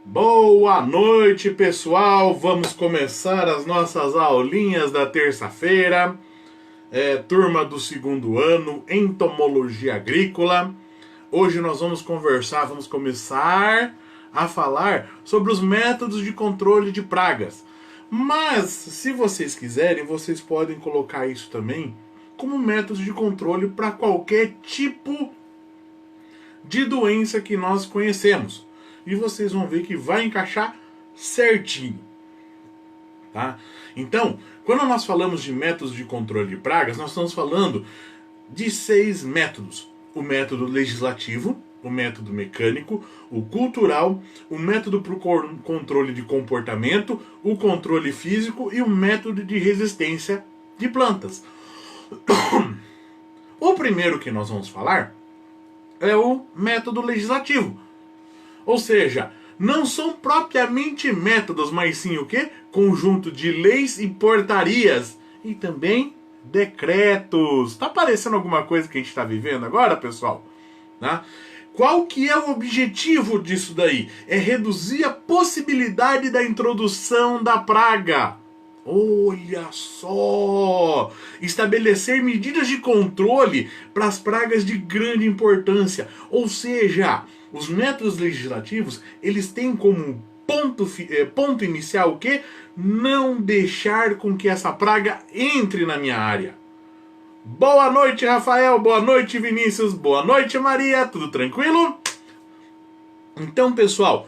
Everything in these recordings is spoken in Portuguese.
Boa noite, pessoal! Vamos começar as nossas aulinhas da terça-feira. Turma do segundo ano, Entomologia Agrícola. Hoje nós vamos começar a falar sobre os métodos de controle de pragas. Mas, se vocês quiserem, vocês podem colocar isso também como método de controle para qualquer tipo de doença que nós conhecemos. E vocês vão ver que vai encaixar certinho. Tá? Então, quando nós falamos de métodos de controle de pragas, nós estamos falando de 6 métodos. O método legislativo, o método mecânico, o cultural, o método para o controle de comportamento, o controle físico e o método de resistência de plantas. O primeiro que nós vamos falar é o método legislativo. Ou seja, não são propriamente métodos, mas sim o quê? Conjunto de leis e portarias. E também decretos. Tá parecendo alguma coisa que a gente está vivendo agora, pessoal? Né? Qual que é o objetivo disso daí? É reduzir a possibilidade da introdução da praga. Olha só! Estabelecer medidas de controle para as pragas de grande importância. Ou seja, os métodos legislativos, eles têm como ponto inicial o quê? Não deixar com que essa praga entre na minha área. Boa noite, Rafael. Boa noite, Vinícius. Boa noite, Maria. Tudo tranquilo? Então, pessoal,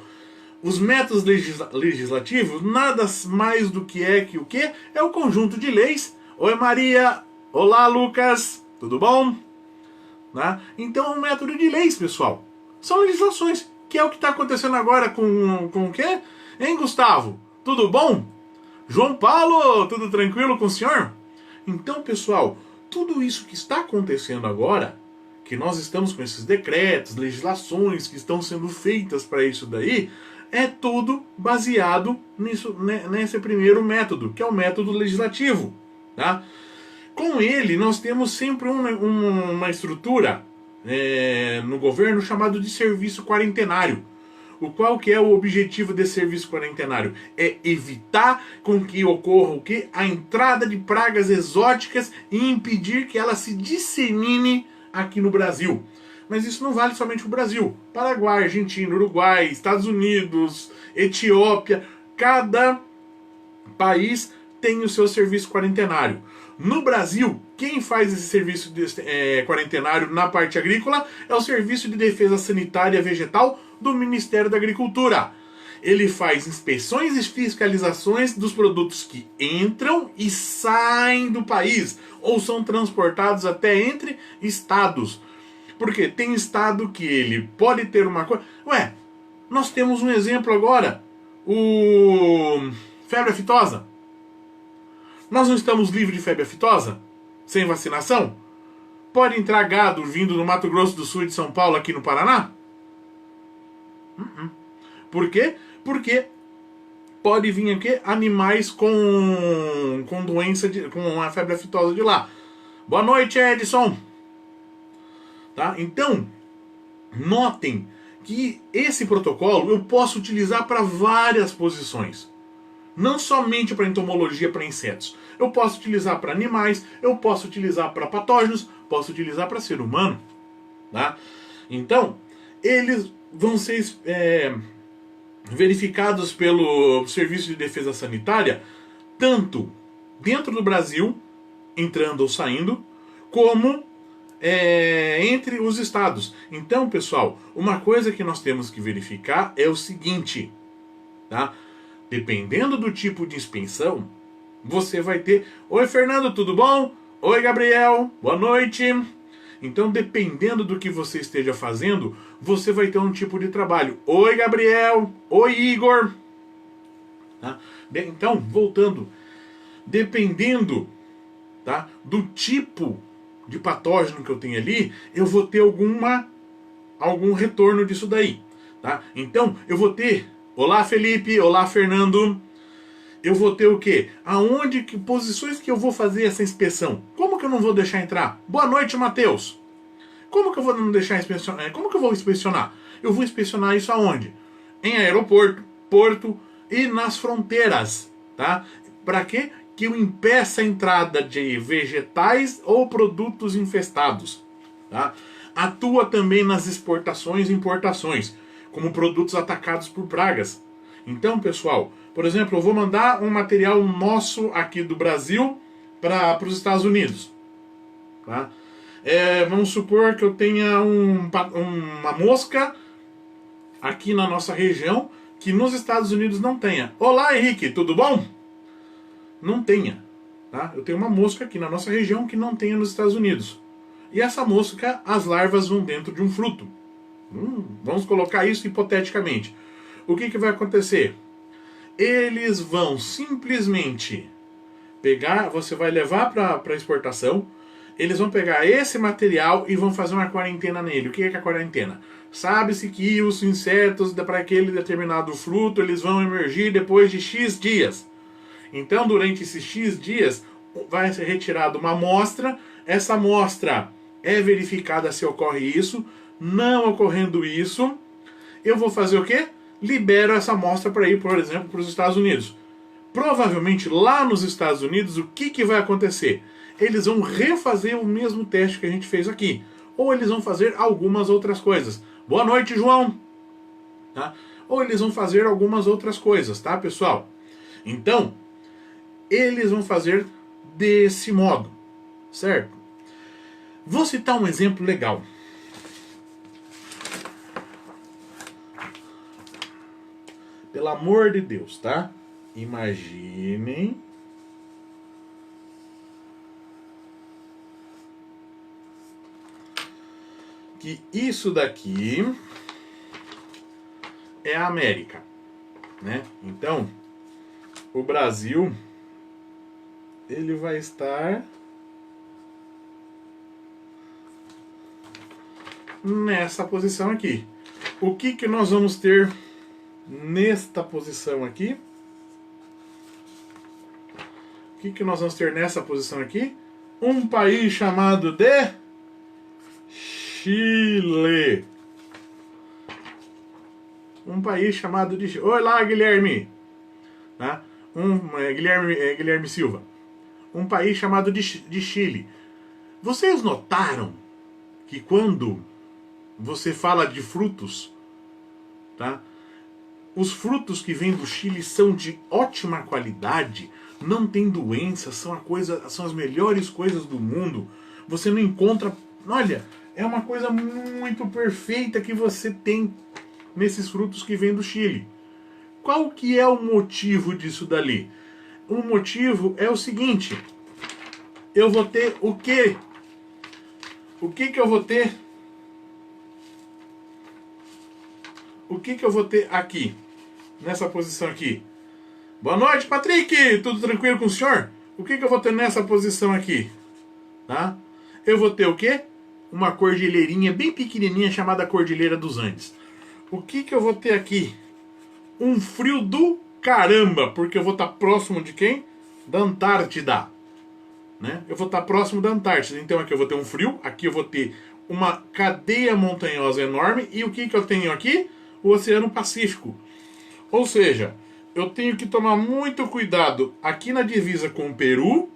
os métodos legislativos nada mais do que o quê? É o conjunto de leis. Oi, Maria. Olá, Lucas. Tudo bom? Né? Então, é um método de leis, pessoal. São legislações, que é o que está acontecendo agora com o quê? Hein, Gustavo? Tudo bom? João Paulo, tudo tranquilo com o senhor? Então, pessoal, tudo isso que está acontecendo agora, que nós estamos com esses decretos, legislações que estão sendo feitas para isso daí, é tudo baseado nesse primeiro método, que é o método legislativo. Tá? Com ele, nós temos sempre uma estrutura no governo chamado de serviço quarentenário. O qual que é o objetivo desse serviço quarentenário? É evitar com que ocorra o quê? A entrada de pragas exóticas e impedir que ela se dissemine aqui no Brasil. Mas isso não vale somente para o Brasil. Paraguai, Argentina, Uruguai, Estados Unidos, Etiópia. Cada país tem o seu serviço quarentenário. No Brasil, quem faz esse serviço quarentenário na parte agrícola é o Serviço de Defesa Sanitária Vegetal do Ministério da Agricultura. Ele faz inspeções e fiscalizações dos produtos que entram e saem do país ou são transportados até entre estados. Porque tem estado que ele pode ter uma coisa... nós temos um exemplo agora. O febre aftosa. Nós não estamos livres de febre aftosa? Sem vacinação? Pode entrar gado vindo do Mato Grosso do Sul e de São Paulo aqui no Paraná? Por quê? Porque pode vir aqui animais com doença, com a febre aftosa de lá. Boa noite, Edson. Tá? Então, notem que esse protocolo eu posso utilizar para várias posições. Não somente para entomologia para insetos. Eu posso utilizar para animais, eu posso utilizar para patógenos, posso utilizar para ser humano. Tá? Então, eles vão ser verificados pelo Serviço de Defesa Sanitária, tanto dentro do Brasil, entrando ou saindo, como entre os estados. Então, pessoal, uma coisa que nós temos que verificar é o seguinte, tá? Dependendo do tipo de inspeção, você vai ter... Oi, Fernando, tudo bom? Oi, Gabriel, boa noite. Então, dependendo do que você esteja fazendo, você vai ter um tipo de trabalho. Oi, Gabriel. Oi, Igor. Tá? Então, voltando. Dependendo, tá, do tipo de patógeno que eu tenho ali, eu vou ter algum retorno disso daí. Tá? Então, eu vou ter... Olá, Felipe. Olá, Fernando. Eu vou ter o quê? Que posições que eu vou fazer essa inspeção? Como que eu não vou deixar entrar? Boa noite, Matheus. Como que eu vou não deixar inspecionar? Como que eu vou inspecionar? Eu vou inspecionar isso aonde? Em aeroporto, porto e nas fronteiras, tá? Para quê? Que impeça a entrada de vegetais ou produtos infestados, tá? Atua também nas exportações e importações, como produtos atacados por pragas. Então, pessoal, por exemplo, eu vou mandar um material nosso aqui do Brasil para os Estados Unidos, tá? Vamos supor que eu tenha uma mosca aqui na nossa região que nos Estados Unidos não tenha. Olá, Henrique, tudo bom? Não tenha, tá? Eu tenho uma mosca aqui na nossa região que não tenha nos Estados Unidos. E essa mosca, as larvas vão dentro de um fruto. Vamos colocar isso hipoteticamente. O que vai acontecer? Eles vão simplesmente pegar, você vai levar para exportação, eles vão pegar esse material e vão fazer uma quarentena nele. O que é a quarentena? Sabe-se que os insetos para aquele determinado fruto, eles vão emergir depois de X dias. Então, durante esses X dias, vai ser retirada uma amostra. Essa amostra é verificada se ocorre isso. Não ocorrendo isso, eu vou fazer o quê? Libero essa amostra para ir, por exemplo, para os Estados Unidos. Provavelmente, lá nos Estados Unidos, o que vai acontecer? Eles vão refazer o mesmo teste que a gente fez aqui. Ou eles vão fazer algumas outras coisas. Boa noite, João! Tá? Ou eles vão fazer algumas outras coisas, tá, pessoal? Então, eles vão fazer desse modo, certo? Vou citar um exemplo legal. Pelo amor de Deus, tá? Imaginem que isso daqui é a América, né? Então, o Brasil, ele vai estar nessa posição aqui. O que nós vamos ter nesta posição aqui? O que nós vamos ter nessa posição aqui? Um país chamado de Chile. Um país chamado de Chile. Olá, Guilherme. Tá? Guilherme Silva. Um país chamado de Chile. Vocês notaram que quando você fala de frutos, tá? Os frutos que vêm do Chile são de ótima qualidade, não tem doença, são as melhores coisas do mundo. Você não encontra... Olha, é uma coisa muito perfeita que você tem nesses frutos que vêm do Chile. Qual que é o motivo disso dali? O motivo é o seguinte. Eu vou ter o quê? O que eu vou ter? O que eu vou ter aqui? Nessa posição aqui. Boa noite, Patrick! Tudo tranquilo com o senhor? O que eu vou ter nessa posição aqui? Tá? Eu vou ter o quê? Uma cordilheirinha bem pequenininha chamada Cordilheira dos Andes. O que eu vou ter aqui? Um frio do caramba, porque eu vou estar próximo de quem? Da Antártida. Né? Eu vou estar próximo da Antártida. Então aqui eu vou ter um frio, aqui eu vou ter uma cadeia montanhosa enorme. E o que eu tenho aqui? O Oceano Pacífico. Ou seja, eu tenho que tomar muito cuidado aqui na divisa com o Peru,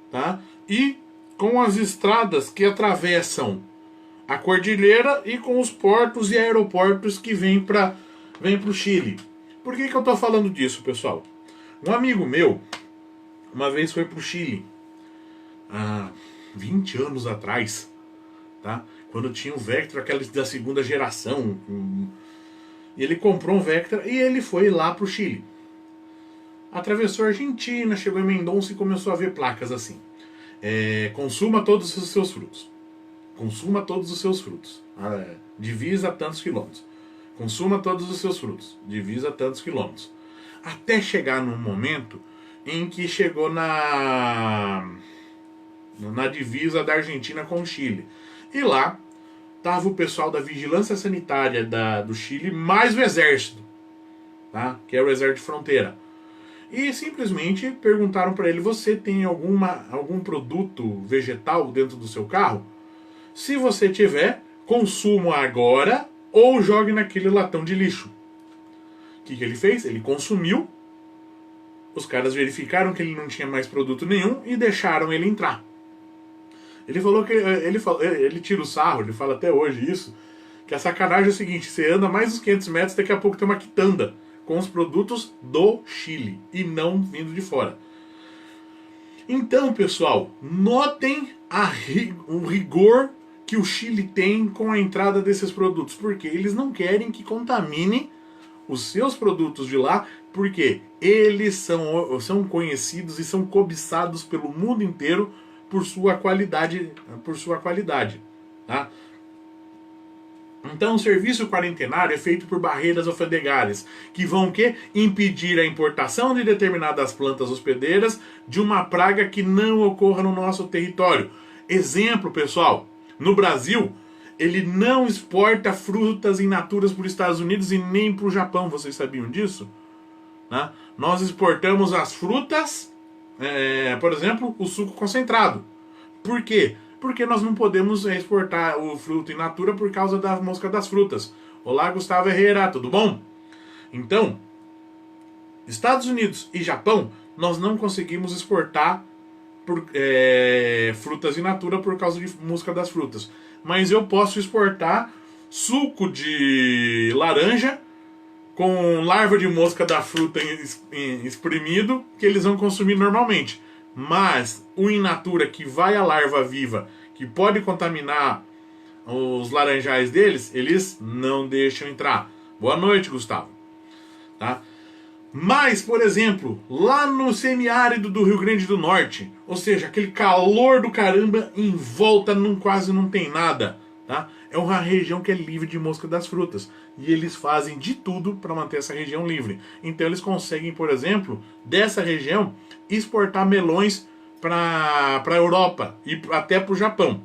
tá? E com as estradas que atravessam a cordilheira e com os portos e aeroportos que vêm para o Chile. Por que eu estou falando disso, pessoal? Um amigo meu, uma vez foi para o Chile, há 20 anos atrás, tá? Quando tinha o Vectra, aqueles da segunda geração. E ele comprou um Vectra e ele foi lá para o Chile. Atravessou a Argentina, chegou em Mendonça e começou a ver placas assim. Consuma todos os seus frutos. Consuma todos os seus frutos. Divisa tantos quilômetros. Consuma todos os seus frutos. Divisa tantos quilômetros. Até chegar num momento em que chegou na divisa da Argentina com o Chile. E lá estava o pessoal da Vigilância Sanitária do Chile, mais o Exército, tá? Que é o Exército de Fronteira. E simplesmente perguntaram para ele: você tem algum produto vegetal dentro do seu carro? Se você tiver, consuma agora ou jogue naquele latão de lixo. que ele fez? Ele consumiu, os caras verificaram que ele não tinha mais produto nenhum e deixaram ele entrar. Ele falou que ele tira o sarro, ele fala até hoje isso, que a sacanagem é o seguinte: você anda mais uns 500 metros, daqui a pouco tem uma quitanda com os produtos do Chile e não vindo de fora. Então, pessoal, notem o rigor que o Chile tem com a entrada desses produtos, porque eles não querem que contamine os seus produtos de lá, porque eles são conhecidos e são cobiçados pelo mundo inteiro por sua qualidade, tá? Então o serviço quarentenário é feito por barreiras alfandegárias, que vão o quê? Impedir a importação de determinadas plantas hospedeiras de uma praga que não ocorra no nosso território. Exemplo, pessoal, no Brasil, ele não exporta frutas in natura para os Estados Unidos e nem para o Japão. Vocês sabiam disso? Né? Nós exportamos as frutas, por exemplo, o suco concentrado. Por quê? Porque nós não podemos exportar o fruto in natura por causa da mosca das frutas. Olá, Gustavo Herrera, tudo bom? Então, Estados Unidos e Japão, nós não conseguimos exportar frutas in natura por causa de mosca das frutas. Mas eu posso exportar suco de laranja com larva de mosca da fruta espremido, que eles vão consumir normalmente. Mas o in natura, que vai a larva viva, que pode contaminar os laranjais deles, eles não deixam entrar. Boa noite, Gustavo. Tá? Mas, por exemplo, lá no semiárido do Rio Grande do Norte, ou seja, aquele calor do caramba, em volta quase não tem nada, tá? É uma região que é livre de mosca das frutas. E eles fazem de tudo para manter essa região livre. Então eles conseguem, por exemplo, dessa região, exportar melões para a Europa e até para o Japão.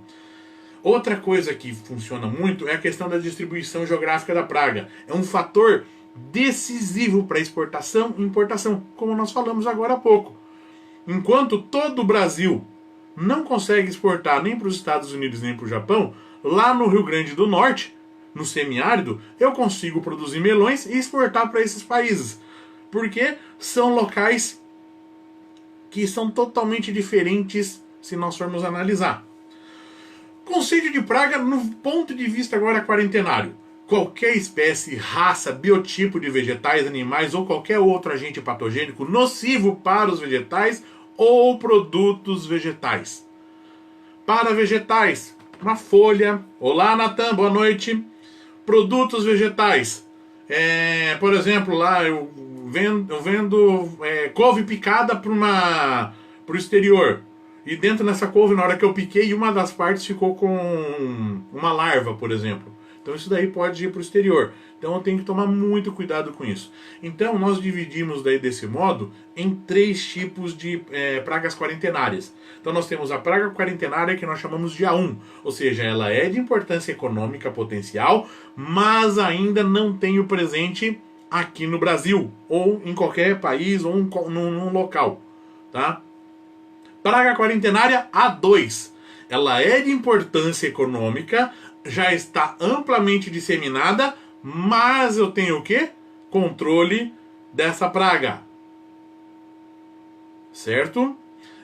Outra coisa que funciona muito é a questão da distribuição geográfica da praga. É um fator decisivo para exportação e importação, como nós falamos agora há pouco. Enquanto todo o Brasil não consegue exportar nem para os Estados Unidos nem para o Japão, lá no Rio Grande do Norte, no semiárido, eu consigo produzir melões e exportar para esses países. Porque são locais que são totalmente diferentes se nós formos analisar. Conceito de praga no ponto de vista agora quarentenário. Qualquer espécie, raça, biotipo de vegetais, animais ou qualquer outro agente patogênico nocivo para os vegetais ou produtos vegetais. Para vegetais, uma folha. Olá, Natan, boa noite. Produtos vegetais. Por exemplo, lá eu vendo couve picada para o exterior. E dentro dessa couve, na hora que eu piquei, uma das partes ficou com uma larva, por exemplo. Então isso daí pode ir para o exterior. Então eu tenho que tomar muito cuidado com isso. Então nós dividimos daí desse modo em 3 tipos de pragas quarentenárias. Então nós temos a praga quarentenária que nós chamamos de A1. Ou seja, ela é de importância econômica potencial, mas ainda não tem o presente aqui no Brasil. Ou em qualquer país ou num local. Tá? Praga quarentenária A2. Ela é de importância econômica, já está amplamente disseminada, mas eu tenho o quê? Controle dessa praga. Certo?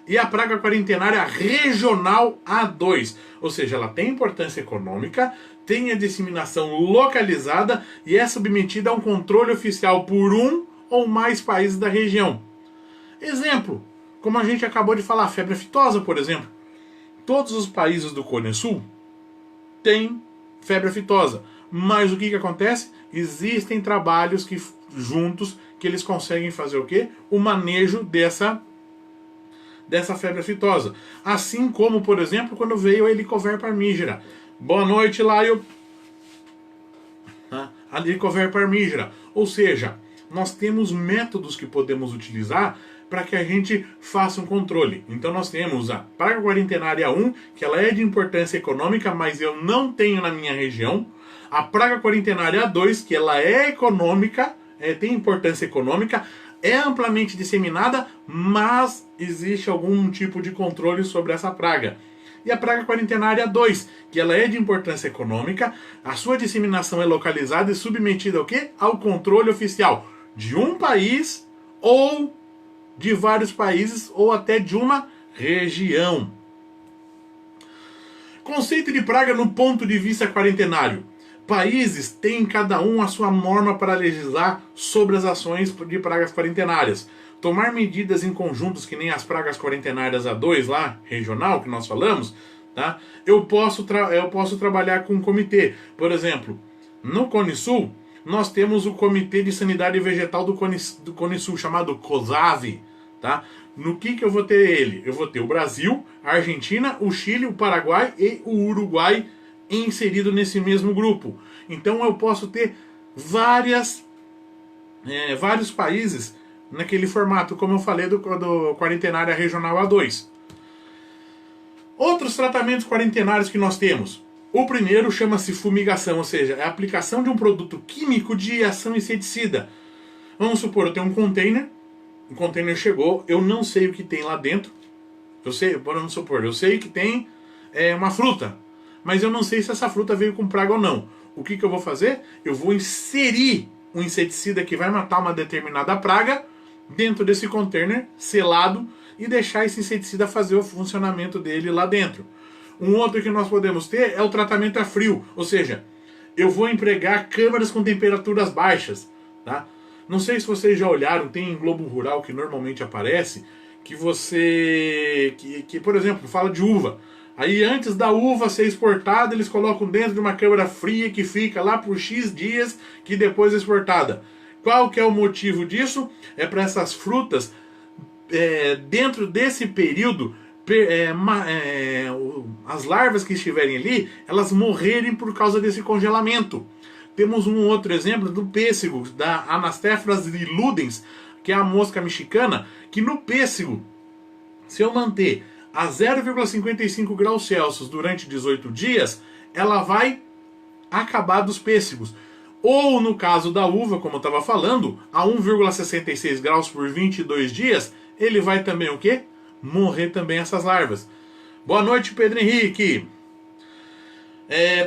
E a praga quarentenária regional A2. Ou seja, ela tem importância econômica, tem a disseminação localizada e é submetida a um controle oficial por um ou mais países da região. Exemplo, como a gente acabou de falar, febre aftosa, por exemplo. Todos os países do Cone Sul têm febre aftosa. Mas o que acontece? Existem trabalhos juntos que eles conseguem fazer o quê? O manejo dessa febre aftosa. Assim como, por exemplo, quando veio a Helicover parmígera. Boa noite, Laio. A Helicover parmígera. Ou seja, nós temos métodos que podemos utilizar para que a gente faça um controle. Então nós temos a praga quarentenária 1, que ela é de importância econômica, mas eu não tenho na minha região. A praga quarentenária 2, que ela é econômica, tem importância econômica, é amplamente disseminada, mas existe algum tipo de controle sobre essa praga. E a praga quarentenária 2, que ela é de importância econômica, a sua disseminação é localizada e submetida ao quê? Ao controle oficial. de um país ou de vários países ou até de uma região. Conceito de praga no ponto de vista quarentenário. Países têm cada um a sua norma para legislar sobre as ações de pragas quarentenárias. Tomar medidas em conjuntos, que nem as pragas quarentenárias A2 lá, regional, que nós falamos, tá? Eu posso trabalhar com um comitê. Por exemplo, no Cone Sul, nós temos o Comitê de Sanidade Vegetal do Cone Sul, chamado COSAV, tá? No que eu vou ter ele? Eu vou ter o Brasil, a Argentina, o Chile, o Paraguai e o Uruguai inserido nesse mesmo grupo. Então eu posso ter vários países naquele formato, como eu falei do Quarentenária Regional A2. Outros tratamentos quarentenários que nós temos. O primeiro chama-se fumigação, ou seja, é a aplicação de um produto químico de ação inseticida. Vamos supor, eu tenho um container, o container chegou, eu não sei o que tem lá dentro. Vamos supor, eu sei que tem uma fruta, mas eu não sei se essa fruta veio com praga ou não. O que eu vou fazer? Eu vou inserir um inseticida que vai matar uma determinada praga dentro desse container selado e deixar esse inseticida fazer o funcionamento dele lá dentro. Um outro que nós podemos ter é o tratamento a frio, ou seja, eu vou empregar câmaras com temperaturas baixas, tá? Não sei se vocês já olharam, tem em Globo Rural que normalmente aparece, que por exemplo, fala de uva. Aí antes da uva ser exportada, eles colocam dentro de uma câmara fria que fica lá por X dias, que depois é exportada. Qual que é o motivo disso? É para essas frutas, dentro desse período, as larvas que estiverem ali, elas morrerem por causa desse congelamento. Temos um outro exemplo do pêssego, da Anastaphylus ludens, que é a mosca mexicana, que no pêssego, se eu manter a 0,55 graus Celsius durante 18 dias, ela vai acabar dos pêssegos. Ou no caso da uva, como eu estava falando, a 1,66 graus por 22 dias, ele vai também o quê? Morrer também essas larvas. Boa noite, Pedro Henrique.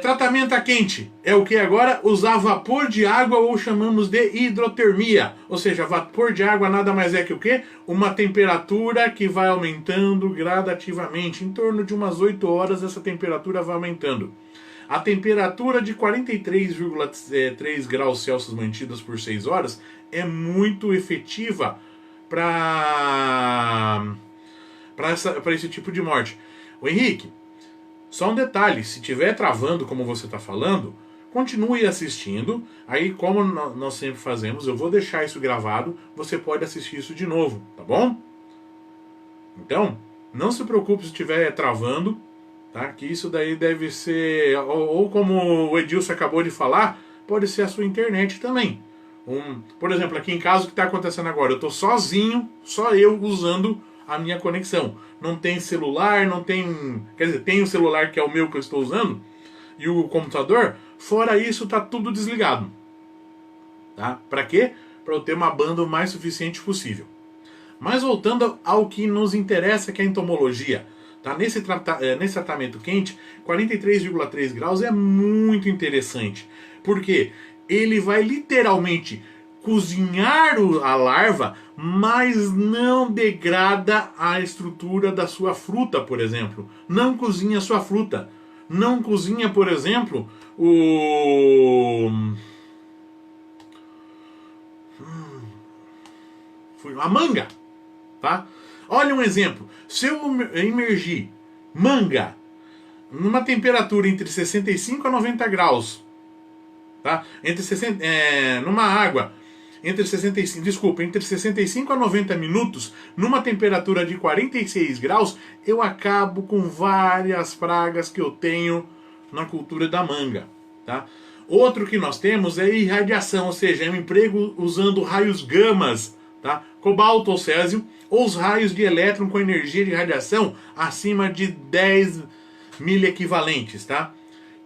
Tratamento a quente é o que agora? Usar vapor de água, ou chamamos de hidrotermia. Ou seja, vapor de água nada mais é que o quê? Uma temperatura que vai aumentando gradativamente. Em torno de umas 8 horas essa temperatura vai aumentando. A temperatura de 43,3 graus Celsius mantidas por 6 horas é muito efetiva para esse tipo de morte. O Henrique, só um detalhe, se estiver travando como você está falando, continue assistindo. Aí, como nós sempre fazemos, eu vou deixar isso gravado, você pode assistir isso de novo, tá bom? Então, não se preocupe se estiver travando, tá? Que isso daí deve ser, ou como o Edilson acabou de falar, pode ser a sua internet também. Por exemplo, aqui em casa, o que está acontecendo agora? Eu estou sozinho, só eu usando a minha conexão. Não tem celular, não tem... Quer dizer, tem o celular que é o meu que eu estou usando e o computador. Fora isso, tá tudo desligado. Tá? Para quê? Para eu ter uma banda o mais suficiente possível. Mas voltando ao que nos interessa, que é a entomologia. Tá? Nesse tratamento quente, 43,3 graus é muito interessante. Por quê? Ele vai literalmente cozinhar a larva, mas não degrada a estrutura da sua fruta, por exemplo. Não cozinha a sua fruta. Não cozinha, por exemplo, a manga. Tá? Olha um exemplo. Se eu imergir manga numa temperatura entre 65 a 90 graus, tá? Numa água entre 65 a 90 minutos, numa temperatura de 46 graus, eu acabo com várias pragas que eu tenho na cultura da manga. Tá? Outro que nós temos é irradiação, ou seja, é um emprego usando raios gamas, tá? Cobalto ou césio, ou os raios de elétron com energia de radiação acima de 10 miliequivalentes, tá?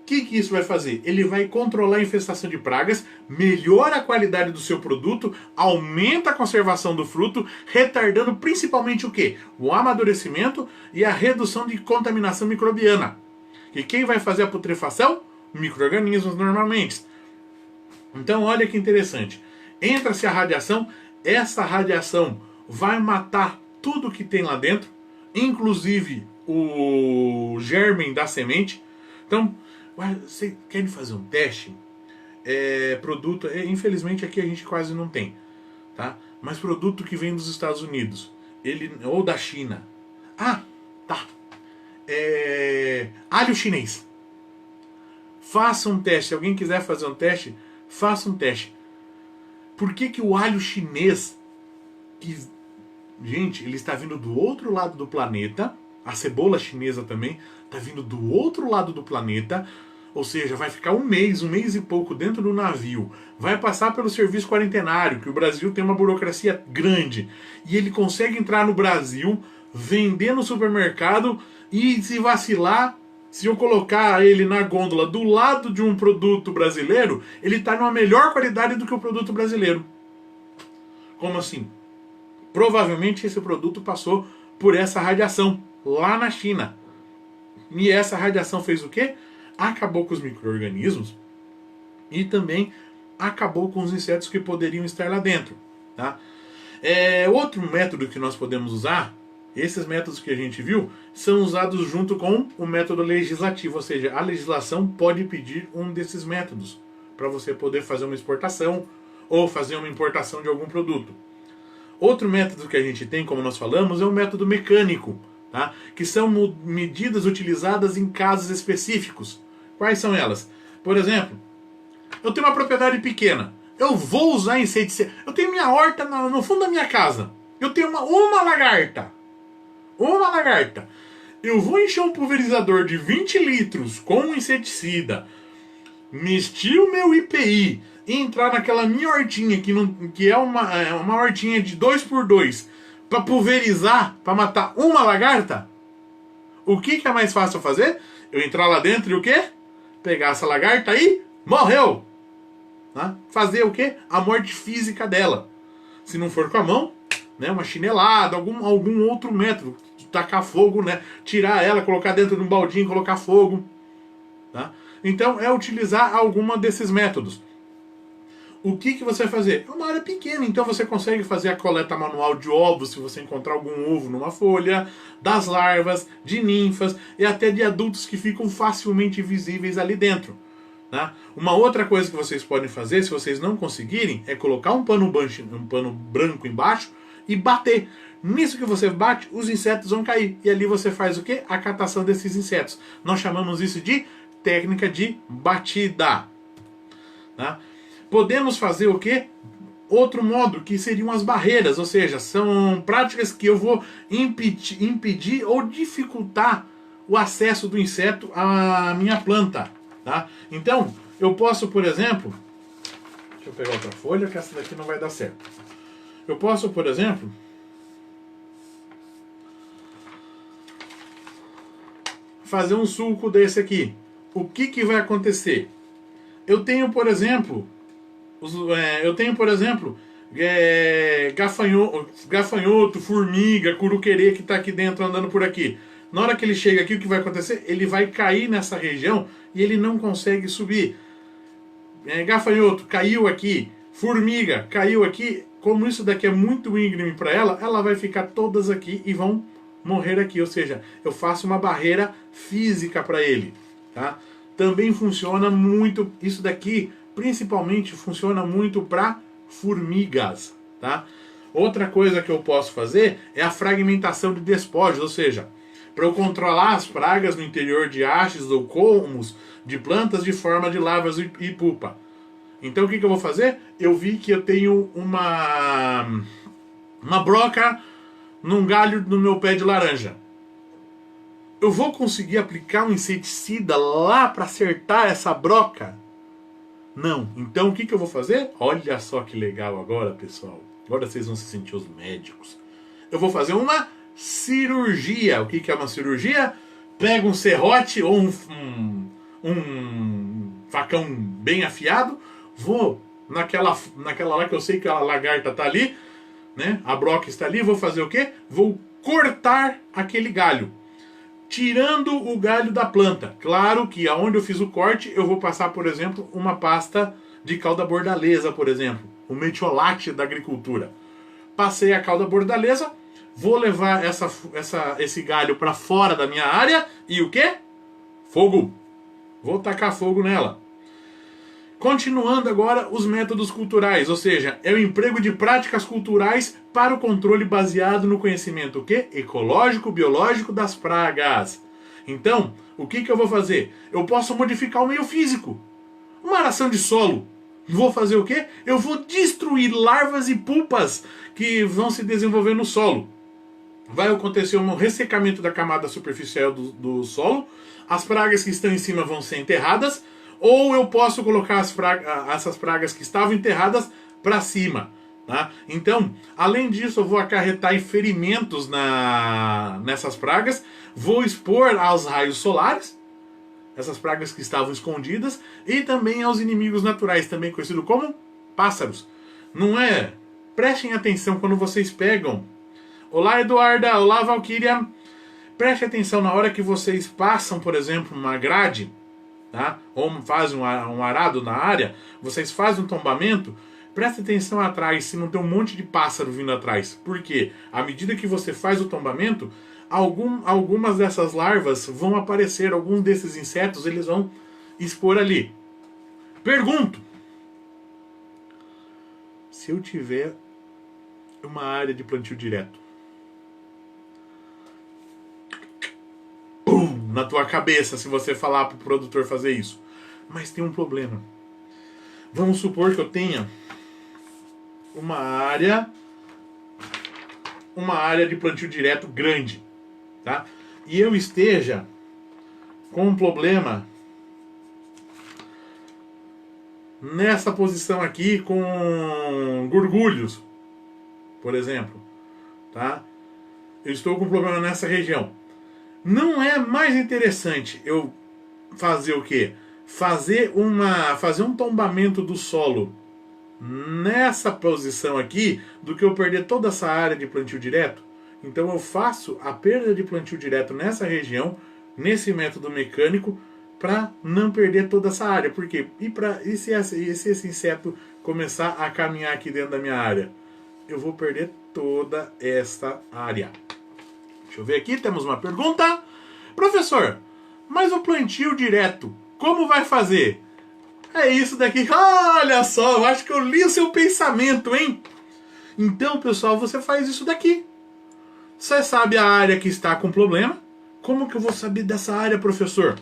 O que isso vai fazer? Ele vai controlar a infestação de pragas, melhora a qualidade do seu produto, aumenta a conservação do fruto, retardando principalmente o quê? O amadurecimento e a redução de contaminação microbiana. E quem vai fazer a putrefação? Micro-organismos normalmente. Então olha que interessante. entra-se a radiação, essa radiação vai matar tudo que tem lá dentro, inclusive o germe da semente. Então, você quer fazer um teste? Produto, infelizmente aqui a gente quase não tem, tá? Mas produto que vem dos Estados Unidos, ou da China. Ah, tá. Alho chinês. Faça um teste. Se alguém quiser fazer um teste, faça um teste. Por que o alho chinês, gente, ele está vindo do outro lado do planeta, a cebola chinesa também está vindo do outro lado do planeta, ou seja, vai ficar um mês e pouco dentro do navio, vai passar pelo serviço quarentenário, que o Brasil tem uma burocracia grande, e ele consegue entrar no Brasil, vender no supermercado, e se vacilar, se eu colocar ele na gôndola do lado de um produto brasileiro, ele está numa melhor qualidade do que o produto brasileiro. Como assim? Provavelmente esse produto passou por essa radiação lá na China. E essa radiação fez o quê? Acabou com os micro-organismos e também acabou com os insetos que poderiam estar lá dentro. Tá? Outro método que nós podemos usar, esses métodos que a gente viu, são usados junto com o método legislativo, ou seja, a legislação pode pedir um desses métodos para você poder fazer uma exportação ou fazer uma importação de algum produto. Outro método que a gente tem, como nós falamos, é o método mecânico, tá? Que são medidas utilizadas em casos específicos. Quais são elas? Por exemplo, eu tenho uma propriedade pequena, eu vou usar inseticida. Eu tenho minha horta no fundo da minha casa, eu tenho uma lagarta. Uma lagarta. Eu vou encher um pulverizador de 20 litros com inseticida, mistir o meu IPI, e entrar naquela minha hortinha, que é uma hortinha de 2x2, para pulverizar, para matar uma lagarta? O que é mais fácil fazer? Eu entrar lá dentro e o quê? Pegar essa lagarta e morreu! Tá? Fazer o quê? A morte física dela. Se não for com a mão, né, uma chinelada, algum outro método. Tacar fogo, né? Tirar ela, colocar dentro de um baldinho, colocar fogo. Tá? Então é utilizar alguma desses métodos. O que você vai fazer? É uma área pequena, então você consegue fazer a coleta manual de ovos, se você encontrar algum ovo numa folha, das larvas, de ninfas e até de adultos que ficam facilmente visíveis ali dentro. Tá? Uma outra coisa que vocês podem fazer, se vocês não conseguirem, é colocar um pano branco embaixo e bater. Nisso que você bate, os insetos vão cair. E ali você faz o quê? A catação desses insetos. Nós chamamos isso de técnica de batida. Tá? Podemos fazer o quê? Outro modo, que seriam as barreiras, ou seja, são práticas que eu vou impedir ou dificultar o acesso do inseto à minha planta. Tá? Então, eu posso, por exemplo, deixa eu pegar outra folha, que essa daqui não vai dar certo. Eu posso, por exemplo, fazer um sulco desse aqui. O que vai acontecer? Eu tenho, por exemplo, gafanhoto, formiga, curuquerê que está aqui dentro andando por aqui. Na hora que ele chega aqui, o que vai acontecer? Ele vai cair nessa região e ele não consegue subir. Gafanhoto caiu aqui, formiga caiu aqui. Como isso daqui é muito íngreme para ela, ela vai ficar todas aqui e vão morrer aqui. Ou seja, eu faço uma barreira física para ele. Tá? Também funciona muito, isso daqui principalmente funciona muito para formigas. Tá? Outra coisa que eu posso fazer é a fragmentação de despojos, ou seja, para eu controlar as pragas no interior de hastes ou colmos de plantas de forma de larvas e pupa. Então o que eu vou fazer? Eu vi que eu tenho uma broca num galho no meu pé de laranja. Eu vou conseguir aplicar um inseticida lá para acertar essa broca? Não. Então o que eu vou fazer? Olha só que legal agora, pessoal. Agora vocês vão se sentir os médicos. Eu vou fazer uma cirurgia. O que é uma cirurgia? Pega um serrote ou um facão bem afiado, vou naquela lá que eu sei que a lagarta está ali, né? A broca está ali, vou fazer o quê? Vou cortar aquele galho, tirando o galho da planta. Claro que aonde eu fiz o corte, eu vou passar, por exemplo, uma pasta de calda bordaleza, por exemplo, o metiolate da agricultura. Passei a cauda bordaleza, vou levar esse galho para fora da minha área e o quê? Fogo. Vou tacar fogo nela. Continuando agora os métodos culturais, ou seja, é o emprego de práticas culturais para o controle baseado no conhecimento o quê? Ecológico, biológico das pragas. Então, o que eu vou fazer? Eu posso modificar o meio físico. Uma aração de solo. Vou fazer o quê? Eu vou destruir larvas e pulpas que vão se desenvolver no solo. Vai acontecer um ressecamento da camada superficial do solo. As pragas que estão em cima vão ser enterradas. Ou eu posso colocar essas pragas que estavam enterradas para cima. Tá? Então, além disso, eu vou acarretar em ferimentos nessas pragas. Vou expor aos raios solares essas pragas que estavam escondidas. E também aos inimigos naturais, também conhecido como pássaros. Não é? Prestem atenção quando vocês pegam. Olá, Eduarda. Olá, Valquíria. Preste atenção na hora que vocês passam, por exemplo, uma grade. Tá? Ou fazem um arado na área, vocês fazem um tombamento, preste atenção atrás se não tem um monte de pássaro vindo atrás. Porque à medida que você faz o tombamento, algumas dessas larvas vão aparecer, alguns desses insetos eles vão expor ali. Pergunto: se eu tiver uma área de plantio direto, na tua cabeça, se você falar para o produtor fazer isso. Mas tem um problema. Vamos supor que eu tenha uma área de plantio direto grande, tá? E eu esteja com um problema nessa posição aqui com gorgulhos, por exemplo, tá? Eu estou com um problema nessa região. Não é mais interessante eu fazer o quê? Fazer um tombamento do solo nessa posição aqui do que eu perder toda essa área de plantio direto? Então eu faço a perda de plantio direto nessa região, nesse método mecânico, para não perder toda essa área. Por quê? E se esse inseto começar a caminhar aqui dentro da minha área? Eu vou perder toda esta área. Deixa eu ver aqui, temos uma pergunta. Professor, mas o plantio direto, como vai fazer? É isso daqui. Olha só, eu acho que eu li o seu pensamento, hein? Então, pessoal, você faz isso daqui. Você sabe a área que está com problema. Como que eu vou saber dessa área, professor?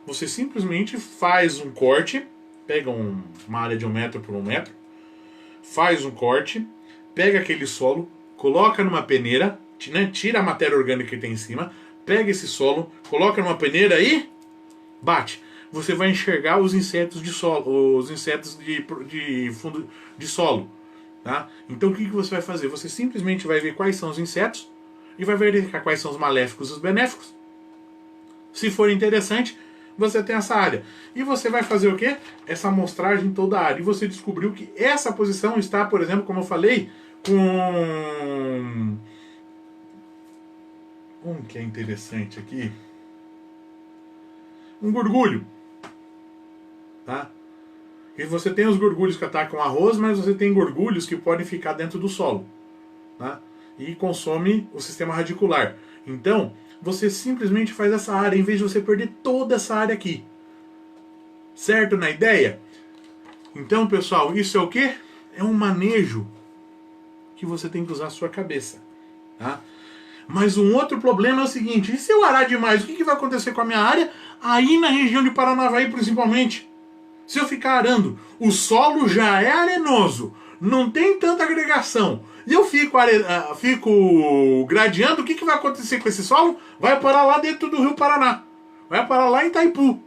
Você simplesmente faz um corte, pega uma área de 1 metro por 1 metro, faz um corte, pega aquele solo, coloca numa peneira, né, tira a matéria orgânica que tem em cima, pega esse solo, coloca numa peneira e bate. Você vai enxergar os insetos de solo, os insetos de fundo de solo. Tá? Então o que você vai fazer? Você simplesmente vai ver quais são os insetos e vai verificar quais são os maléficos e os benéficos. Se for interessante, você tem essa área. E você vai fazer o quê? Essa amostragem toda a área. E você descobriu que essa posição está, por exemplo, como eu falei, com... Um que é interessante aqui. Um gorgulho. Tá? E você tem os gorgulhos que atacam arroz, mas você tem gorgulhos que podem ficar dentro do solo. Tá? E consome o sistema radicular. Então, você simplesmente faz essa área, em vez de você perder toda essa área aqui. Certo na ideia? Então, pessoal, isso é o quê? É um manejo que você tem que usar a sua cabeça. Tá? Mas um outro problema é o seguinte: e se eu arar demais, o que vai acontecer com a minha área? Aí na região de Paranavaí, principalmente. Se eu ficar arando, o solo já é arenoso, não tem tanta agregação, e eu fico gradeando, o que vai acontecer com esse solo? Vai parar lá dentro do Rio Paraná. Vai parar lá em Itaipu.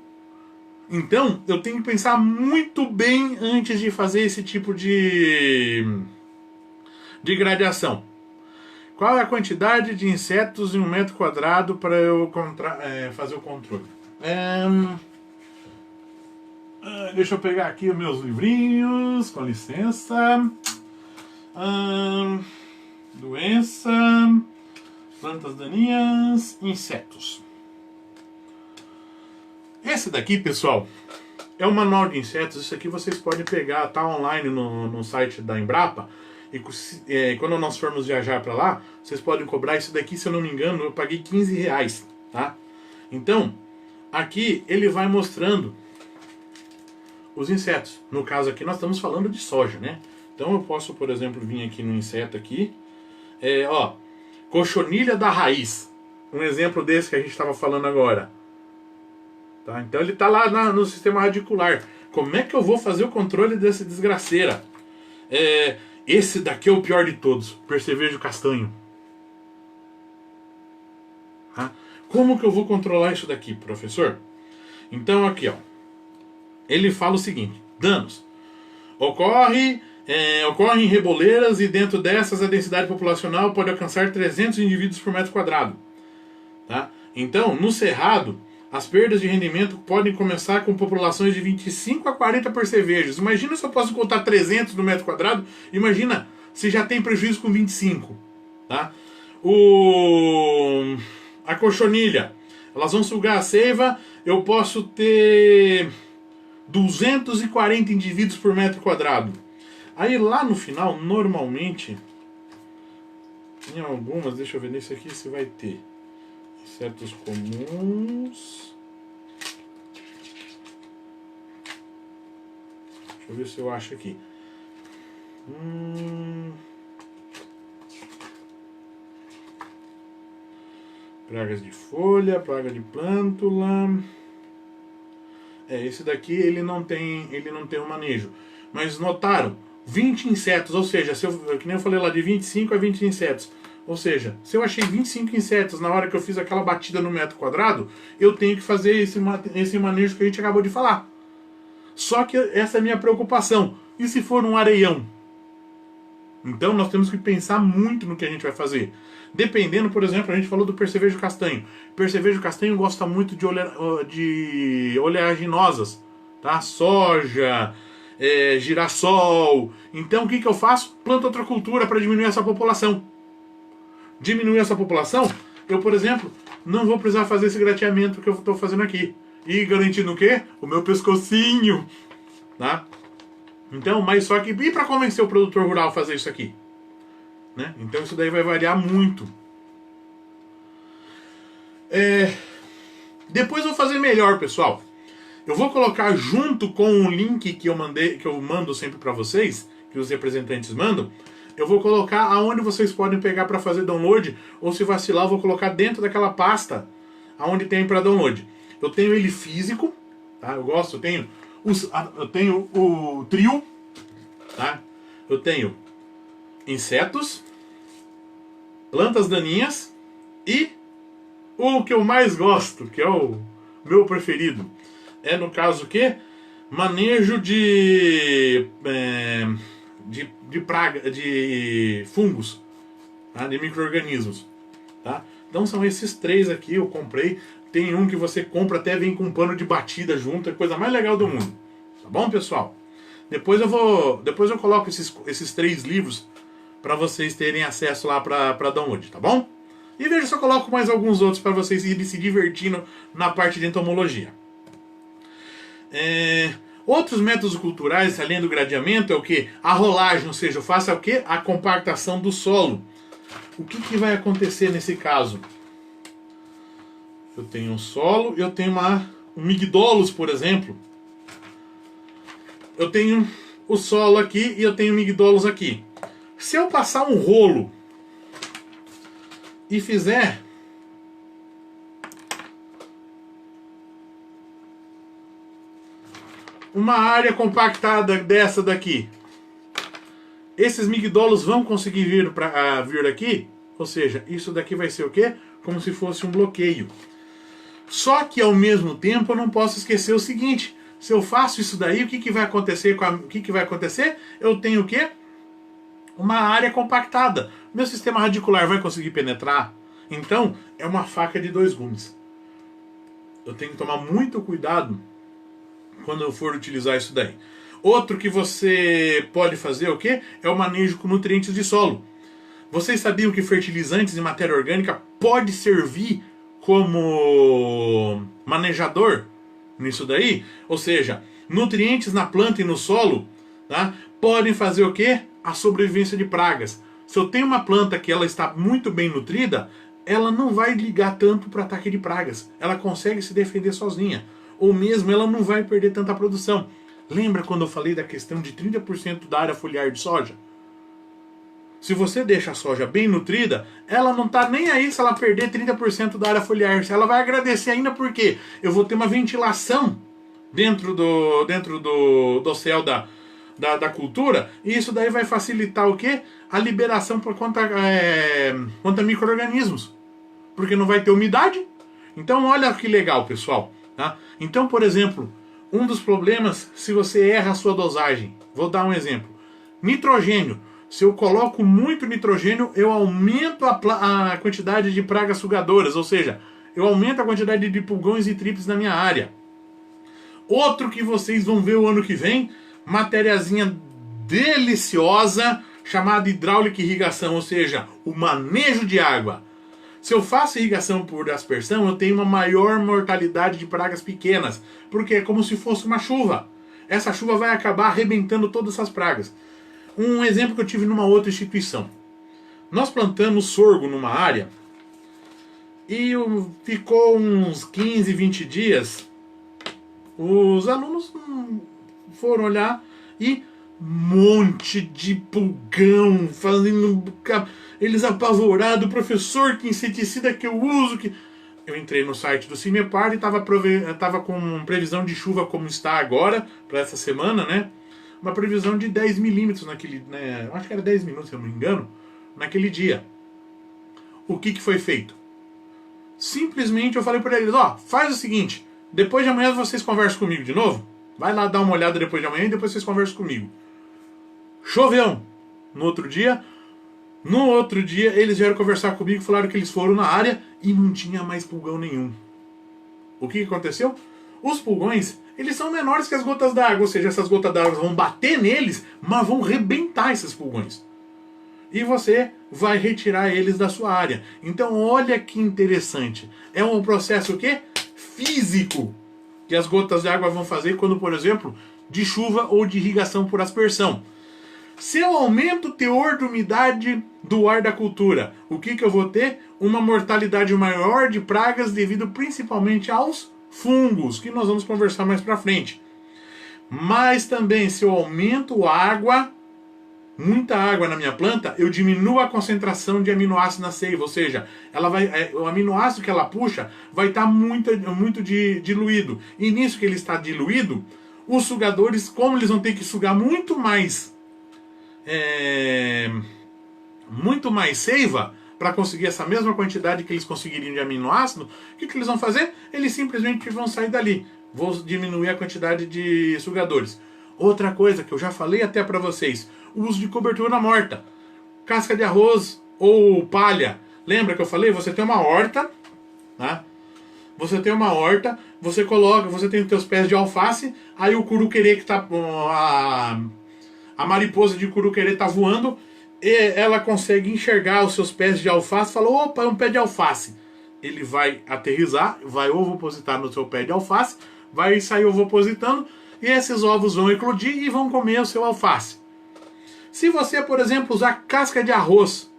Então, eu tenho que pensar muito bem antes de fazer esse tipo de gradeação. Qual é a quantidade de insetos em 1 metro quadrado para eu fazer o controle? Deixa eu pegar aqui os meus livrinhos, com licença. Doença, plantas daninhas, insetos. Esse daqui, pessoal, é o manual de insetos. Isso aqui vocês podem pegar, tá online no site da Embrapa. E quando nós formos viajar para lá, vocês podem cobrar isso daqui, se eu não me engano, eu paguei R$15, tá? Então, aqui ele vai mostrando os insetos. No caso aqui nós estamos falando de soja, né? Então eu posso, por exemplo, vir aqui no inseto aqui. Ó, cochonilha da raiz. Um exemplo desse que a gente estava falando agora. Tá? Então ele está lá no sistema radicular. Como é que eu vou fazer o controle dessa desgraceira? Esse daqui é o pior de todos. Percevejo castanho. Tá? Como que eu vou controlar isso daqui, professor? Então aqui, ó. Ele fala o seguinte: danos. Ocorrem em reboleiras e dentro dessas a densidade populacional pode alcançar 300 indivíduos por metro quadrado. Tá? Então, no cerrado, as perdas de rendimento podem começar com populações de 25 a 40 percevejos. Imagina se eu posso contar 300 no metro quadrado. Imagina se já tem prejuízo com 25. Tá? A cochonilha. Elas vão sugar a seiva. Eu posso ter 240 indivíduos por metro quadrado. Aí lá no final, normalmente, em algumas, deixa eu ver nesse aqui se vai ter insetos comuns. Deixa eu ver se eu acho aqui. Pragas de folha, praga de plântula. Esse daqui ele não tem um manejo. Mas notaram? 20 insetos, ou seja, que nem eu falei lá, de 25 a 20 insetos. Ou seja, se eu achei 25 insetos na hora que eu fiz aquela batida no metro quadrado, eu tenho que fazer esse manejo que a gente acabou de falar. Só que essa é a minha preocupação. E se for um areião? Então nós temos que pensar muito no que a gente vai fazer. Dependendo, por exemplo, a gente falou do percevejo castanho. Percevejo castanho gosta muito de oleaginosas, tá? Soja, girassol. Então o que eu faço? Planto outra cultura para diminuir essa população. Diminuir essa população, eu, por exemplo, não vou precisar fazer esse grateamento que eu estou fazendo aqui. E garantindo o quê? O meu pescocinho, tá? Então, mas só que... E para convencer o produtor rural a fazer isso aqui? Né? Então isso daí vai variar muito. Depois eu vou fazer melhor, pessoal. Eu vou colocar junto com o link que eu mando sempre para vocês, que os representantes mandam. Eu vou colocar aonde vocês podem pegar para fazer download, ou se vacilar eu vou colocar dentro daquela pasta aonde tem para download. Eu tenho ele físico, tá? Eu tenho o trio, tá? Eu tenho insetos, plantas daninhas e o que eu mais gosto, que é o meu preferido, no caso que manejo de praga, de fungos, tá? De micro-organismos, tá? Então são esses três aqui, eu comprei. Tem um que você compra, até vem com um pano de batida junto, é a coisa mais legal do mundo. Tá bom, pessoal? Depois eu coloco esses 3 livros para vocês terem acesso lá para download, tá bom? E veja se eu coloco mais alguns outros para vocês irem se divertindo na parte de entomologia. Outros métodos culturais, além do gradeamento, é o que? A rolagem, ou seja, eu faço o que? A compactação do solo. O que vai acontecer nesse caso? Eu tenho um solo, eu tenho um migdolos, por exemplo. Eu tenho o solo aqui e eu tenho migdolos aqui. Se eu passar um rolo e fizer uma área compactada dessa daqui, esses migdolos vão conseguir vir aqui? Ou seja, isso daqui vai ser o quê? Como se fosse um bloqueio. Só que ao mesmo tempo eu não posso esquecer o seguinte: se eu faço isso daí, o que vai acontecer? Eu tenho o quê? Uma área compactada. Meu sistema radicular vai conseguir penetrar? Então, é uma faca de 2 gumes. Eu tenho que tomar muito cuidado quando eu for utilizar isso daí. Outro que você pode fazer o quê? É o manejo com nutrientes de solo. Vocês sabiam que fertilizantes e matéria orgânica pode servir como manejador nisso daí? Ou seja, nutrientes na planta e no solo, tá? Podem fazer o quê? A sobrevivência de pragas. Se eu tenho uma planta que ela está muito bem nutrida, ela não vai ligar tanto para ataque de pragas. Ela consegue se defender sozinha. Ou mesmo ela não vai perder tanta produção. Lembra quando eu falei da questão de 30% da área foliar de soja? Se você deixa a soja bem nutrida, ela não está nem aí se ela perder 30% da área foliar. Ela vai agradecer ainda porque eu vou ter uma ventilação dentro do céu da cultura, e isso daí vai facilitar o quê? A liberação contra micro-organismos. Porque não vai ter umidade. Então olha que legal, pessoal. Tá? Então, por exemplo, um dos problemas, se você erra a sua dosagem, vou dar um exemplo. Nitrogênio. Se eu coloco muito nitrogênio, eu aumento a quantidade de pragas sugadoras, ou seja, eu aumento a quantidade de pulgões e tríplices na minha área. Outro que vocês vão ver o ano que vem, matériazinha deliciosa, chamada hidráulica irrigação, ou seja, o manejo de água. Se eu faço irrigação por aspersão, eu tenho uma maior mortalidade de pragas pequenas, porque é como se fosse uma chuva. Essa chuva vai acabar arrebentando todas essas pragas. Um exemplo que eu tive numa outra instituição. Nós plantamos sorgo numa área e ficou uns 15, 20 dias. Os alunos foram olhar e monte de pulgão, fazendo eles apavorados, professor, que inseticida que eu uso, que... Eu entrei no site do CIMEPAR e estava com previsão de chuva como está agora, para essa semana, né? Uma previsão de 10 milímetros naquele, né? Acho que era 10 minutos, se eu não me engano, naquele dia. O que foi feito? Simplesmente eu falei para eles, faz o seguinte, depois de amanhã vocês conversam comigo de novo, vai lá dar uma olhada depois de amanhã e depois vocês conversam comigo. Choveu. No outro dia eles vieram conversar comigo, falaram que eles foram na área e não tinha mais pulgão nenhum. O que aconteceu? Os pulgões, eles são menores que as gotas d'água, ou seja, essas gotas d'água vão bater neles, mas vão rebentar esses pulgões. E você vai retirar eles da sua área. Então olha que interessante. É um processo o quê? Físico que as gotas de água vão fazer quando, por exemplo, de chuva ou de irrigação por aspersão. Se eu aumento o teor de umidade do ar da cultura, o que eu vou ter? Uma mortalidade maior de pragas devido principalmente aos fungos, que nós vamos conversar mais pra frente. Mas também, se eu aumento a água, muita água na minha planta, eu diminuo a concentração de aminoácidos na seiva, ou seja, o aminoácido que ela puxa vai estar muito diluído. E nisso que ele está diluído, os sugadores, como eles vão ter que sugar muito mais seiva para conseguir essa mesma quantidade que eles conseguiriam de aminoácido, o que eles vão fazer? Eles simplesmente vão sair dali. Vou diminuir a quantidade de sugadores. Outra coisa que eu já falei até para vocês, o uso de cobertura morta. Casca de arroz ou palha. Lembra que eu falei? Você tem uma horta, tá? Você tem uma horta, você tem os seus pés de alface, aí o curuquerê que tá... A mariposa de curuquerê tá voando, e ela consegue enxergar os seus pés de alface e fala, opa, é um pé de alface. Ele vai aterrissar, vai ovopositar no seu pé de alface, vai sair ovopositando, e esses ovos vão eclodir e vão comer o seu alface. Se você, por exemplo, usar casca de arroz,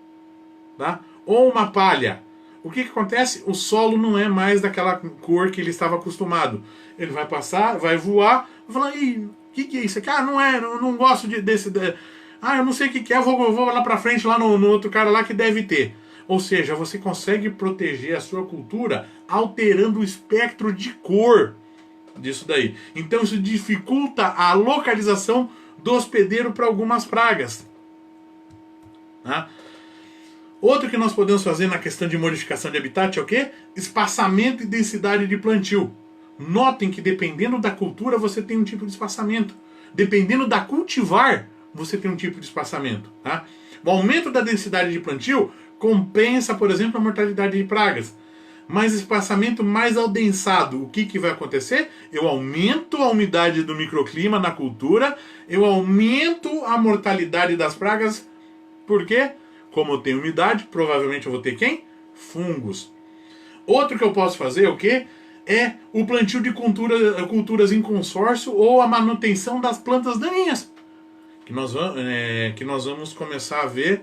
tá? Ou uma palha, o que acontece? O solo não é mais daquela cor que ele estava acostumado. Ele vai passar, vai voar, vai falar, ih, o que é isso aqui? Não gosto desse... eu não sei o que é, eu vou lá pra frente, lá no outro cara lá que deve ter. Ou seja, você consegue proteger a sua cultura alterando o espectro de cor disso daí. Então isso dificulta a localização do hospedeiro para algumas pragas. Tá? Outro que nós podemos fazer na questão de modificação de habitat é o quê? Espaçamento e densidade de plantio. Notem que dependendo da cultura você tem um tipo de espaçamento. Dependendo da cultivar, você tem um tipo de espaçamento. Tá? O aumento da densidade de plantio compensa, por exemplo, a mortalidade de pragas. Mas espaçamento mais adensado, o que vai acontecer? Eu aumento a umidade do microclima na cultura, eu aumento a mortalidade das pragas. Por quê? Como eu tenho umidade, provavelmente eu vou ter quem? Fungos. Outro que eu posso fazer é o quê? é o plantio de culturas em consórcio ou a manutenção das plantas daninhas, que nós vamos começar a ver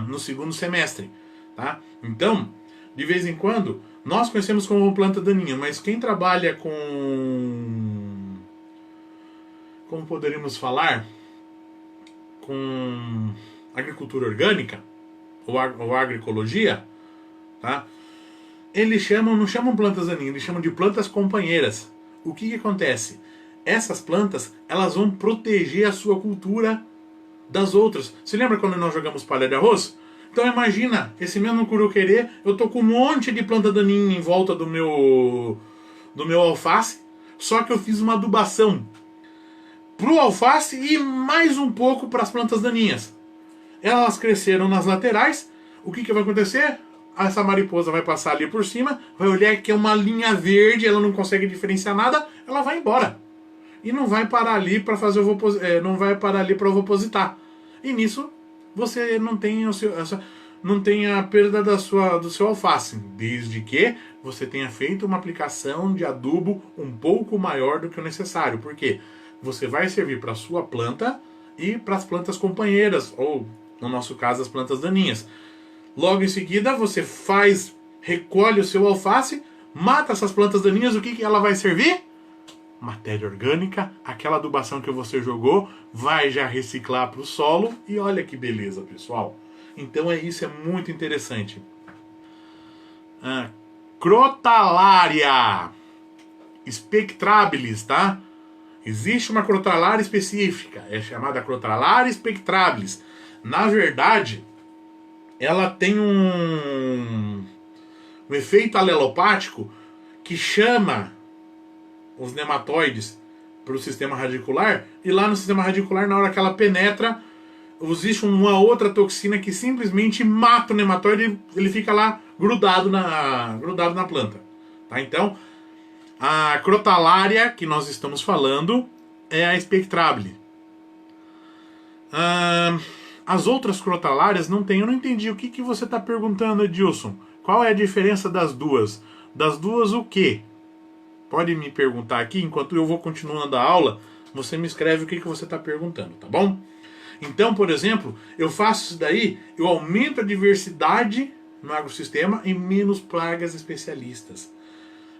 no segundo semestre. Tá? Então, de vez em quando, nós conhecemos como planta daninha, mas quem trabalha com... como poderíamos falar? Com agricultura orgânica ou agroecologia, tá? Eles não chamam plantas daninhas, eles chamam de plantas companheiras. O que acontece? Essas plantas, elas vão proteger a sua cultura das outras. Você lembra quando nós jogamos palha de arroz? Então imagina, esse mesmo curuquerê, eu tô com um monte de planta daninha em volta do meu alface, só que eu fiz uma adubação pro alface e mais um pouco para as plantas daninhas. Elas cresceram nas laterais, o que vai acontecer? Essa mariposa vai passar ali por cima, vai olhar que é uma linha verde, ela não consegue diferenciar nada, ela vai embora. E não vai parar ali para fazer não vai parar ali para ovopositar. E nisso você não tem não tem a perda do seu alface, desde que você tenha feito uma aplicação de adubo um pouco maior do que o necessário. Por quê? Você vai servir para a sua planta e para as plantas companheiras, ou no nosso caso as plantas daninhas. Logo em seguida você recolhe o seu alface, mata essas plantas daninhas, o que ela vai servir? Matéria orgânica, aquela adubação que você jogou, vai já reciclar para o solo e olha que beleza, pessoal. Então isso é muito interessante. Crotalaria spectrabilis, tá? Existe uma crotalaria específica, é chamada crotalaria spectrabilis. Na verdade, ela tem um efeito alelopático que chama os nematóides para o sistema radicular, e lá no sistema radicular, na hora que ela penetra, existe uma outra toxina que simplesmente mata o nematóide e ele fica lá grudado na planta. Tá? Então, a crotalaria que nós estamos falando é a spectrabile. As outras crotalárias não tem. Eu não entendi. O que você está perguntando, Edilson? Qual é a diferença das duas? Das duas o quê? Pode me perguntar aqui, enquanto eu vou continuando a aula, você me escreve o que você está perguntando, tá bom? Então, por exemplo, eu faço isso daí, eu aumento a diversidade no agrossistema e menos pragas especialistas.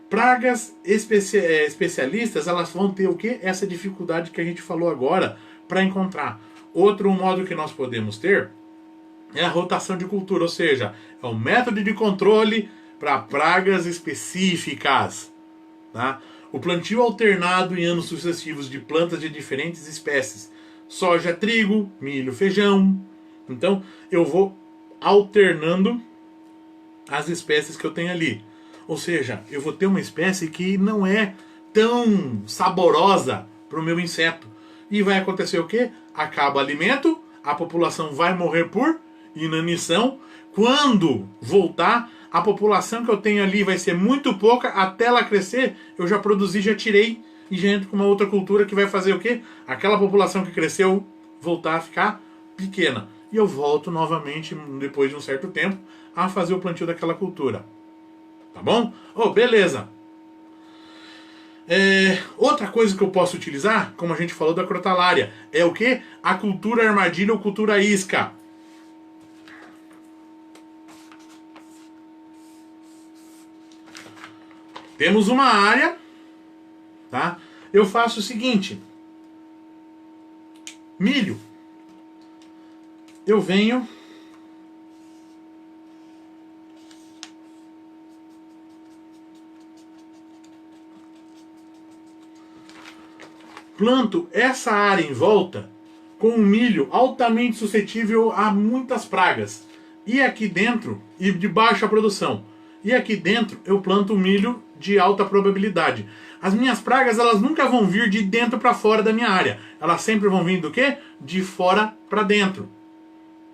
Pragas especialistas, elas vão ter o quê? Essa dificuldade que a gente falou agora para encontrar. Outro modo que nós podemos ter é a rotação de cultura, ou seja, é um método de controle para pragas específicas. Tá? O plantio alternado em anos sucessivos de plantas de diferentes espécies. Soja, trigo, milho, feijão. Então eu vou alternando as espécies que eu tenho ali. Ou seja, eu vou ter uma espécie que não é tão saborosa para o meu inseto. E vai acontecer o quê? Acaba o alimento, a população vai morrer por inanição. Quando voltar, a população que eu tenho ali vai ser muito pouca, até ela crescer, eu já produzi, já tirei e já entro com uma outra cultura que vai fazer o quê? Aquela população que cresceu voltar a ficar pequena. E eu volto novamente, depois de um certo tempo, a fazer o plantio daquela cultura. Tá bom? Beleza. Outra coisa que eu posso utilizar, como a gente falou da crotalaria, é o quê? A cultura armadilha ou cultura isca. Temos uma área, tá? Eu faço o seguinte. Milho. Eu venho planto essa área em volta com um milho altamente suscetível a muitas pragas. E aqui dentro, e de baixa produção. E aqui dentro eu planto milho de alta probabilidade. As minhas pragas, elas nunca vão vir de dentro para fora da minha área. Elas sempre vão vir do quê? De fora para dentro.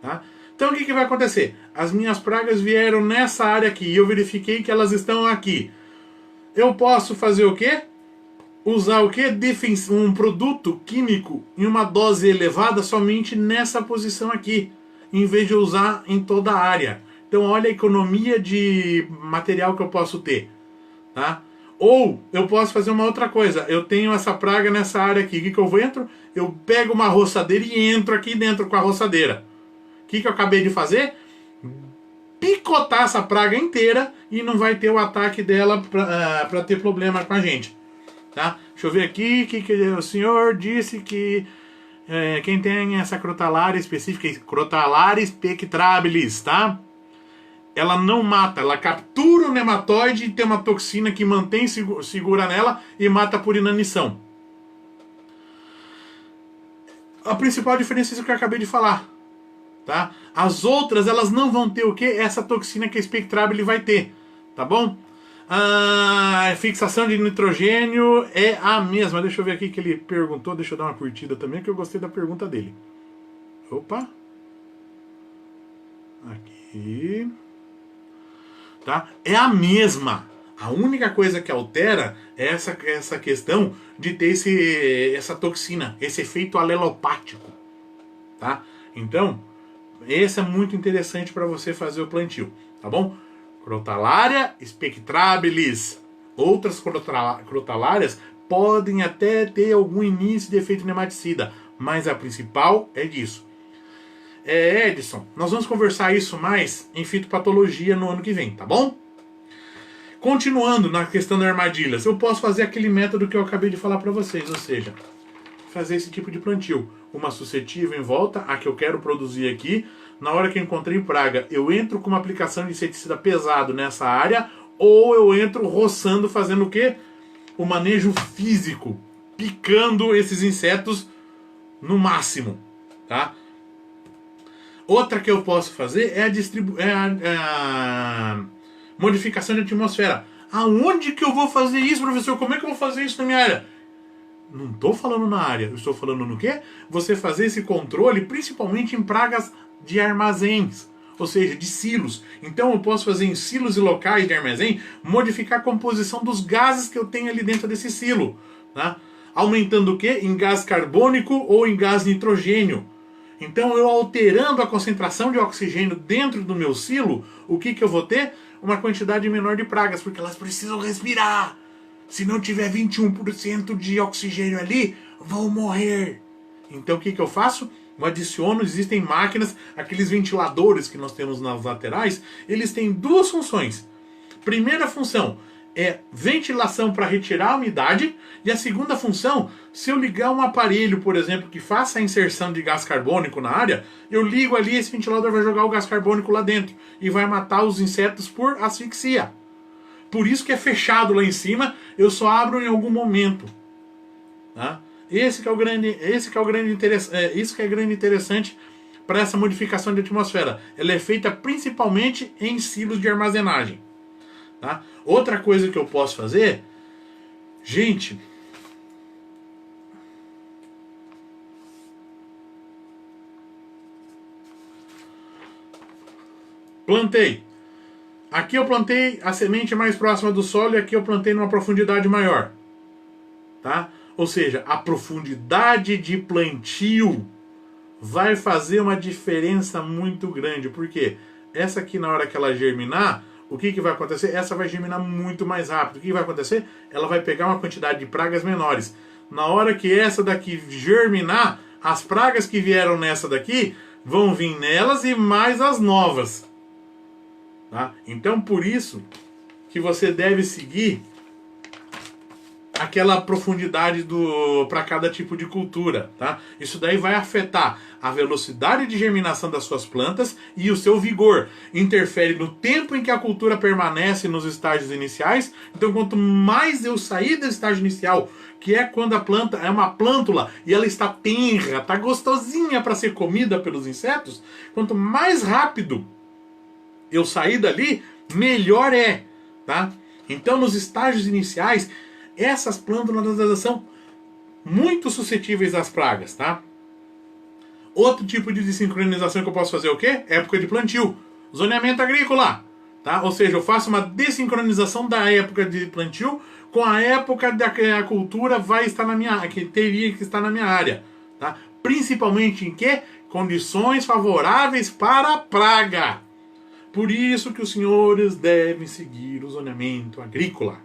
Tá? Então o que vai acontecer? As minhas pragas vieram nessa área aqui e eu verifiquei que elas estão aqui. Eu posso fazer o quê? Usar o quê? Um produto químico em uma dose elevada somente nessa posição aqui, em vez de usar em toda a área. Então olha a economia de material que eu posso ter. tá? Ou eu posso fazer uma outra coisa. Eu tenho essa praga nessa área aqui. O que eu entro? Eu pego uma roçadeira e entro aqui dentro com a roçadeira. O que eu acabei de fazer? Picotar essa praga inteira e não vai ter o ataque dela para ter problema com a gente. Tá? Deixa eu ver aqui que o senhor disse que quem tem essa Crotalaria específica, Crotalaria spectrabilis, tá? Ela não mata, ela captura o nematóide e tem uma toxina que mantém segura nela e mata por inanição. A principal diferença é isso que eu acabei de falar. Tá? As outras, elas não vão ter o que? Essa toxina que a Spectrabile vai ter. Tá bom? A fixação de nitrogênio é a mesma. Deixa eu ver aqui que ele perguntou. Deixa eu dar uma curtida também, que eu gostei da pergunta dele. Opa. Aqui. Tá? É a mesma. A única coisa que altera é essa questão de ter essa toxina, esse efeito alelopático. Tá? Então, esse é muito interessante para você fazer o plantio. Tá bom? Crotalaria spectrabilis. Outras crotalárias podem até ter algum início de efeito nematicida, mas a principal é disso. Edson, nós vamos conversar isso mais em fitopatologia no ano que vem, tá bom? Continuando na questão das armadilhas, eu posso fazer aquele método que eu acabei de falar para vocês, ou seja, fazer esse tipo de plantio. Uma suscetível em volta, a que eu quero produzir aqui. Na hora que eu encontrei praga, eu entro com uma aplicação de inseticida pesado nessa área, ou eu entro roçando, fazendo o quê? O manejo físico, picando esses insetos no máximo, tá? Outra que eu posso fazer é a modificação de atmosfera. Aonde que eu vou fazer isso, professor? Como é que eu vou fazer isso na minha área? Não estou falando na área, eu estou falando no quê? Você fazer esse controle principalmente em pragas de armazéns, ou seja, de silos. Então eu posso fazer em silos e locais de armazém, modificar a composição dos gases que eu tenho ali dentro desse silo, tá? Aumentando o quê? Em gás carbônico ou em gás nitrogênio. Então eu alterando a concentração de oxigênio dentro do meu silo, o que eu vou ter? Uma quantidade menor de pragas, porque elas precisam respirar. Se não tiver 21% de oxigênio ali, vão morrer. Então o que eu faço? Eu adiciono, existem máquinas, aqueles ventiladores que nós temos nas laterais, eles têm duas funções. Primeira função é ventilação para retirar a umidade, e a segunda função, se eu ligar um aparelho, por exemplo, que faça a inserção de gás carbônico na área, eu ligo ali, esse ventilador vai jogar o gás carbônico lá dentro e vai matar os insetos por asfixia. Por isso que é fechado lá em cima, eu só abro em algum momento. Tá? Isso que é grande interessante para essa modificação de atmosfera. Ela é feita principalmente em silos de armazenagem. Tá? Outra coisa que eu posso fazer, gente, plantei. Aqui eu plantei a semente mais próxima do solo e aqui eu plantei numa profundidade maior. Tá? Ou seja, a profundidade de plantio vai fazer uma diferença muito grande. Por quê? Essa aqui, na hora que ela germinar, o que vai acontecer? Essa vai germinar muito mais rápido. O que vai acontecer? Ela vai pegar uma quantidade de pragas menores. Na hora que essa daqui germinar, as pragas que vieram nessa daqui vão vir nelas e mais as novas. Tá? Então, por isso que você deve seguir aquela profundidade para cada tipo de cultura. Tá? Isso daí vai afetar a velocidade de germinação das suas plantas e o seu vigor. Interfere no tempo em que a cultura permanece nos estágios iniciais. Então, quanto mais eu sair do estágio inicial, que é quando a planta é uma plântula e ela está tenra, está gostosinha para ser comida pelos insetos, quanto mais rápido eu sair dali, melhor é. Tá? Então, nos estágios iniciais, essas plântulas são muito suscetíveis às pragas, tá? Outro tipo de desincronização que eu posso fazer é o quê? Época de plantio. Zoneamento agrícola, tá? Ou seja, eu faço uma desincronização da época de plantio com a época da que a cultura vai estar na minha, que teria que estar na minha área, tá? Principalmente em quê? Condições favoráveis para a praga. Por isso que os senhores devem seguir o zoneamento agrícola.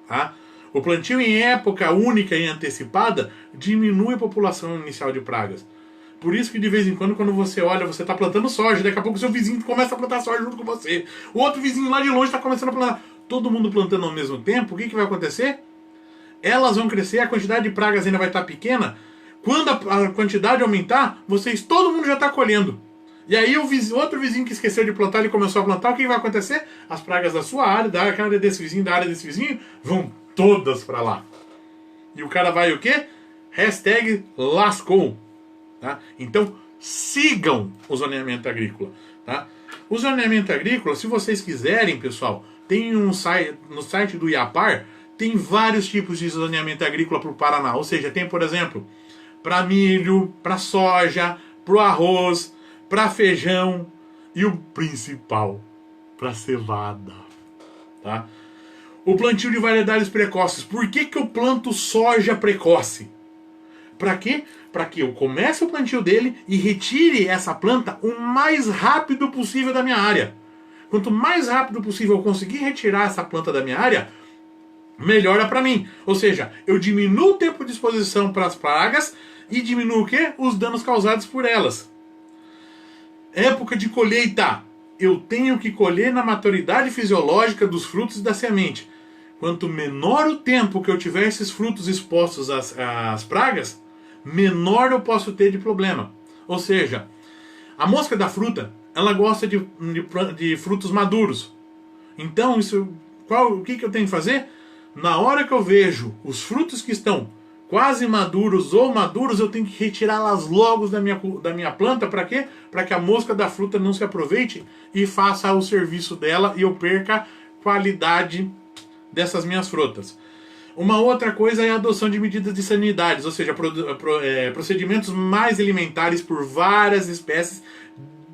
Tá? O plantio em época única e antecipada diminui a população inicial de pragas. Por isso que de vez em quando você olha, você está plantando soja, daqui a pouco o seu vizinho começa a plantar soja junto com você. O outro vizinho lá de longe está começando a plantar. Todo mundo plantando ao mesmo tempo, o que vai acontecer? Elas vão crescer, a quantidade de pragas ainda vai estar pequena. Quando a quantidade aumentar, todo mundo já está colhendo. E aí outro vizinho que esqueceu de plantar, ele começou a plantar, o que vai acontecer? As pragas da sua área, da área desse vizinho, da área desse vizinho, vão todas para lá. E o cara vai o quê? Hashtag lascou. Tá? Então, sigam o zoneamento agrícola. Tá? O zoneamento agrícola, se vocês quiserem, pessoal, tem no site do IAPAR, tem vários tipos de zoneamento agrícola para o Paraná. Ou seja, tem, por exemplo, para milho, para soja, para o arroz, para feijão e o principal, para cevada. Tá? O plantio de variedades precoces. Por que eu planto soja precoce? Para quê? Para que eu comece o plantio dele e retire essa planta o mais rápido possível da minha área. Quanto mais rápido possível eu conseguir retirar essa planta da minha área, melhora para mim. Ou seja, eu diminuo o tempo de exposição para as pragas e diminuo o quê? Os danos causados por elas. Época de colheita. Eu tenho que colher na maturidade fisiológica dos frutos e da semente. Quanto menor o tempo que eu tiver esses frutos expostos às pragas, menor eu posso ter de problema. Ou seja, a mosca da fruta, ela gosta de frutos maduros. Então, o que eu tenho que fazer? Na hora que eu vejo os frutos que estão quase maduros ou maduros, eu tenho que retirá-las logo da minha planta. Para quê? Para que a mosca da fruta não se aproveite e faça o serviço dela e eu perca qualidade dessas minhas frutas. Uma outra coisa é a adoção de medidas de sanidade, ou seja, procedimentos mais elementares por várias espécies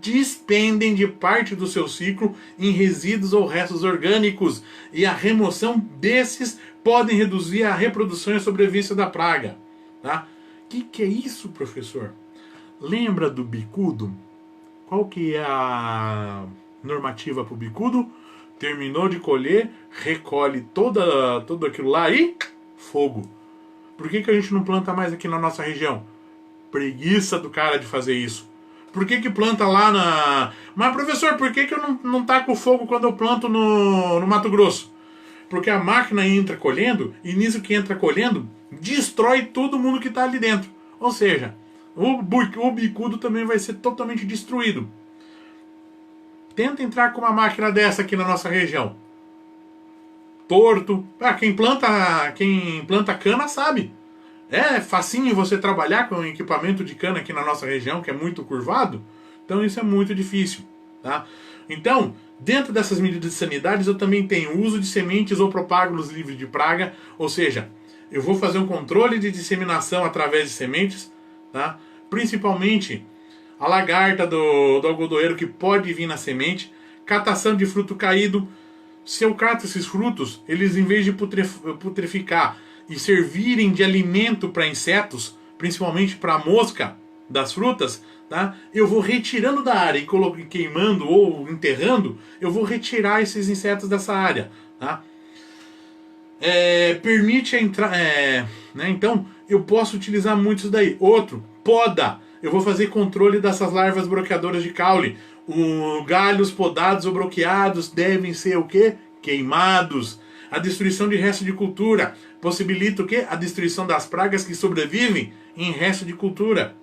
despendem de parte do seu ciclo em resíduos ou restos orgânicos, e a remoção desses podem reduzir a reprodução e a sobrevivência da praga. Tá? Que é isso, professor? Lembra do bicudo? Qual que é a normativa para o bicudo? Terminou de colher, recolhe tudo aquilo lá e fogo. Por que a gente não planta mais aqui na nossa região? Preguiça do cara de fazer isso. Por que planta lá na... Mas, professor, por que eu não taco fogo quando eu planto no Mato Grosso? Porque a máquina entra colhendo, e nisso que entra colhendo, destrói todo mundo que está ali dentro. Ou seja, o bicudo também vai ser totalmente destruído. Tenta entrar com uma máquina dessa aqui na nossa região. Torto. Quem planta cana sabe. É facinho você trabalhar com equipamento de cana aqui na nossa região, que é muito curvado. Então isso é muito difícil. Tá? Então, dentro dessas medidas de sanidade, eu também tenho uso de sementes ou propágulos livres de praga. Ou seja, eu vou fazer um controle de disseminação através de sementes. Tá? Principalmente a lagarta do algodoeiro que pode vir na semente. Catação de fruto caído. Se eu cato esses frutos, eles em vez de putreficar e servirem de alimento para insetos, principalmente para a mosca das frutas, tá? Eu vou retirando da área e queimando ou enterrando, eu vou retirar esses insetos dessa área. Tá? Permite entrar... né? Então, eu posso utilizar muito isso daí. Outro, poda. Eu vou fazer controle dessas larvas broqueadoras de caule. Os galhos podados ou broqueados devem ser o quê? Queimados. A destruição de resto de cultura possibilita o quê? A destruição das pragas que sobrevivem em resto de cultura.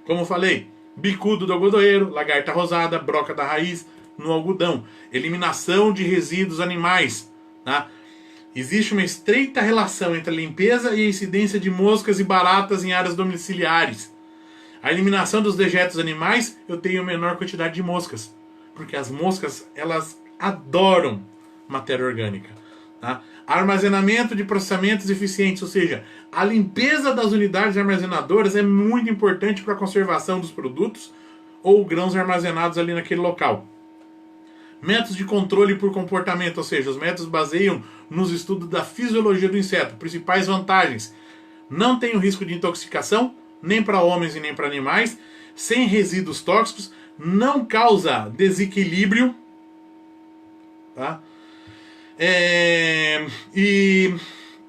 Como eu falei, bicudo do algodoeiro, lagarta rosada, broca da raiz no algodão. Eliminação de resíduos animais. Tá? Existe uma estreita relação entre a limpeza e a incidência de moscas e baratas em áreas domiciliares. A eliminação dos dejetos animais, eu tenho menor quantidade de moscas. Porque as moscas, elas adoram matéria orgânica. Tá? Armazenamento de processamentos eficientes, ou seja, a limpeza das unidades armazenadoras é muito importante para a conservação dos produtos ou grãos armazenados ali naquele local. Métodos de controle por comportamento, ou seja, os métodos baseiam nos estudos da fisiologia do inseto. Principais vantagens: não tem o risco de intoxicação, nem para homens e nem para animais, sem resíduos tóxicos, não causa desequilíbrio, tá? E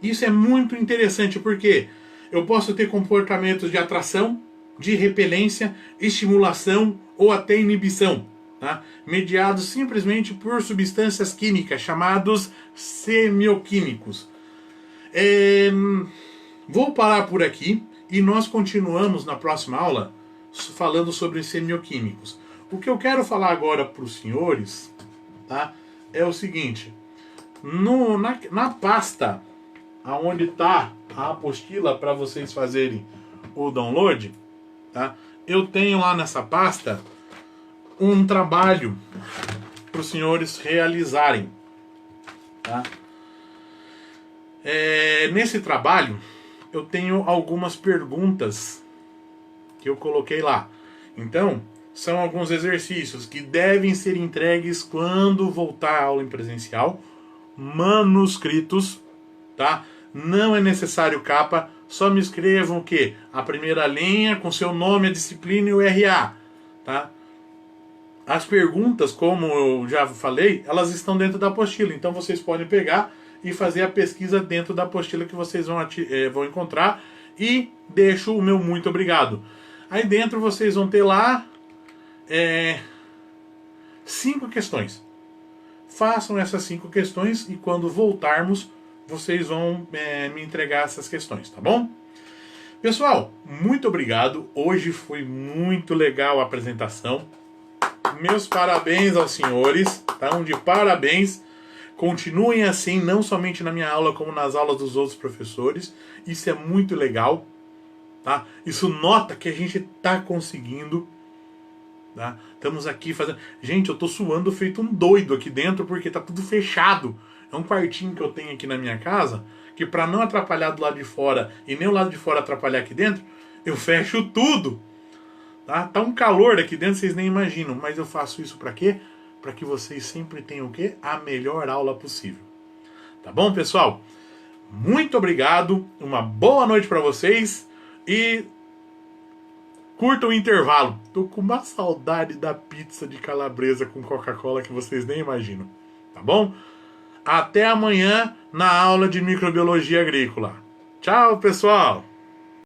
Isso é muito interessante porque eu posso ter comportamentos de atração, de repelência, estimulação ou até inibição, tá? Mediados simplesmente por substâncias químicas chamados semioquímicos. Vou parar por aqui e nós continuamos na próxima aula falando sobre semioquímicos. O que eu quero falar agora para os senhores, tá, é o seguinte: na pasta aonde está a apostila para vocês fazerem o download, tá, eu tenho lá nessa pasta um trabalho para os senhores realizarem. Tá? Nesse trabalho eu tenho algumas perguntas que eu coloquei lá. Então, são alguns exercícios que devem ser entregues quando voltar à aula em presencial, manuscritos, tá? Não é necessário capa, só me escrevam o quê? A primeira linha com seu nome, a disciplina e o RA, tá? As perguntas, como eu já falei, elas estão dentro da apostila, então vocês podem pegar e fazer a pesquisa dentro da apostila que vocês vão encontrar, e deixo o meu muito obrigado. Aí dentro vocês vão ter lá 5 questões. Façam essas 5 questões e quando voltarmos, vocês vão me entregar essas questões, tá bom? Pessoal, muito obrigado. Hoje foi muito legal a apresentação. Meus parabéns aos senhores, tá? De parabéns. Continuem assim, não somente na minha aula, como nas aulas dos outros professores. Isso é muito legal, tá? Isso nota que a gente tá conseguindo, tá? Estamos aqui fazendo... Gente, eu tô suando feito um doido aqui dentro porque tá tudo fechado. É um quartinho que eu tenho aqui na minha casa, que para não atrapalhar do lado de fora e nem o lado de fora atrapalhar aqui dentro, eu fecho tudo. Tá um calor aqui dentro, vocês nem imaginam. Mas eu faço isso para quê? Para que vocês sempre tenham o quê? A melhor aula possível. Tá bom, pessoal? Muito obrigado. Uma boa noite para vocês. E curtam o intervalo. Tô com uma saudade da pizza de calabresa com Coca-Cola que vocês nem imaginam. Tá bom? Até amanhã na aula de microbiologia agrícola. Tchau, pessoal!